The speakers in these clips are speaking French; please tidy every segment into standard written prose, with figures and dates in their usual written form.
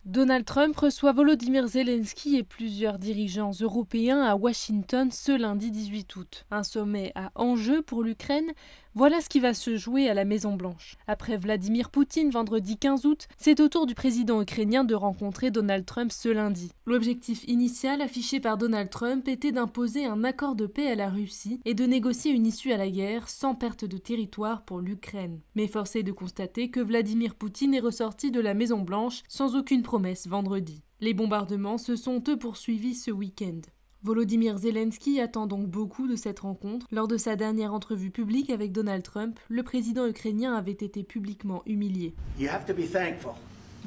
Donald Trump reçoit Volodymyr Zelensky et plusieurs dirigeants européens à Washington ce lundi 18 août. Un sommet à enjeu pour l'Ukraine, voilà ce qui va se jouer à la Maison-Blanche. Après Vladimir Poutine vendredi 15 août, c'est au tour du président ukrainien de rencontrer Donald Trump ce lundi. L'objectif initial affiché par Donald Trump était d'imposer un accord de paix à la Russie et de négocier une issue à la guerre sans perte de territoire pour l'Ukraine. Mais force est de constater que Vladimir Poutine est ressorti de la Maison-Blanche sans aucune promesse vendredi. Les bombardements se sont eux poursuivis ce week-end. Volodymyr Zelensky attend donc beaucoup de cette rencontre. Lors de sa dernière entrevue publique avec Donald Trump, le président ukrainien avait été publiquement humilié. You have to be thankful.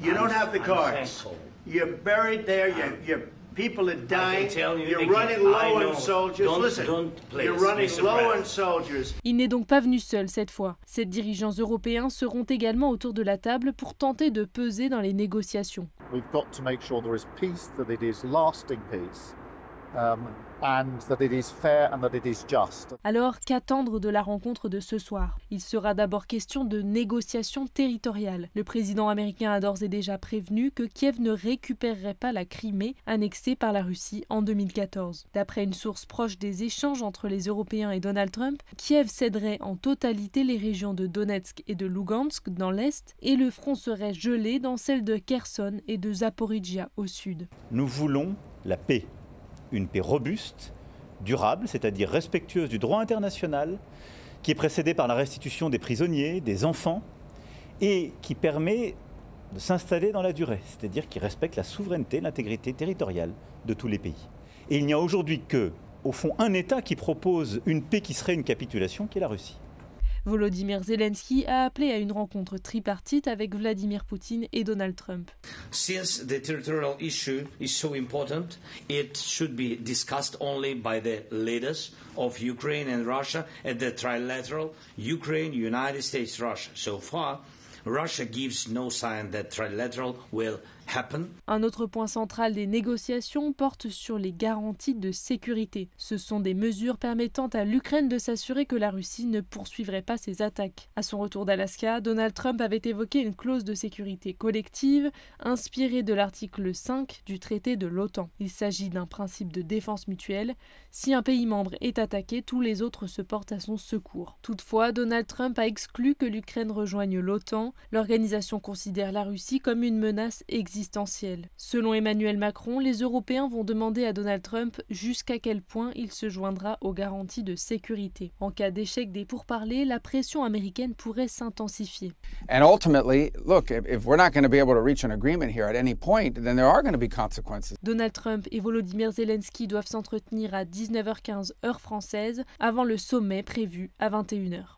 You don't have the cards. You're buried there. Your people are dying. You're running low on soldiers. Listen, you're running low on soldiers. Il n'est donc pas venu seul cette fois. Ces dirigeants européens seront également autour de la table pour tenter de peser dans les négociations. We've got to make sure there is peace, that it is lasting peace. And that it is fair and that it is just. Alors, qu'attendre de la rencontre de ce soir? Il sera d'abord question de négociations territoriales. Le président américain a d'ores et déjà prévenu que Kiev ne récupérerait pas la Crimée, annexée par la Russie en 2014. D'après une source proche des échanges entre les Européens et Donald Trump, Kiev céderait en totalité les régions de Donetsk et de Lugansk dans l'est, et le front serait gelé dans celles de Kherson et de Zaporizhia au sud. Nous voulons la paix. Une paix robuste, durable, c'est-à-dire respectueuse du droit international, qui est précédée par la restitution des prisonniers, des enfants, et qui permet de s'installer dans la durée, c'est-à-dire qui respecte la souveraineté, l'intégrité territoriale de tous les pays. Et il n'y a aujourd'hui que, au fond, un État qui propose une paix qui serait une capitulation, qui est la Russie. Volodymyr Zelensky a appelé à une rencontre tripartite avec Vladimir Poutine et Donald Trump. Since the territorial issue is so important, it should be discussed only by the leaders of Ukraine and Russia at the trilateral Ukraine, United States, Russia. So far, Russia gives no sign that trilateral will happen. Un autre point central des négociations porte sur les garanties de sécurité. Ce sont des mesures permettant à l'Ukraine de s'assurer que la Russie ne poursuivrait pas ses attaques. À son retour d'Alaska, Donald Trump avait évoqué une clause de sécurité collective inspirée de l'article 5 du traité de l'OTAN. Il s'agit d'un principe de défense mutuelle. Si un pays membre est attaqué, tous les autres se portent à son secours. Toutefois, Donald Trump a exclu que l'Ukraine rejoigne l'OTAN. L'organisation considère la Russie comme une menace existentielle. Selon Emmanuel Macron, les Européens vont demander à Donald Trump jusqu'à quel point il se joindra aux garanties de sécurité. En cas d'échec des pourparlers, la pression américaine pourrait s'intensifier. And ultimately, look, if we're not going to be able to reach an agreement here at any point, then there are going to be consequences. Donald Trump et Volodymyr Zelensky doivent s'entretenir à 19h15 heure française avant le sommet prévu à 21h.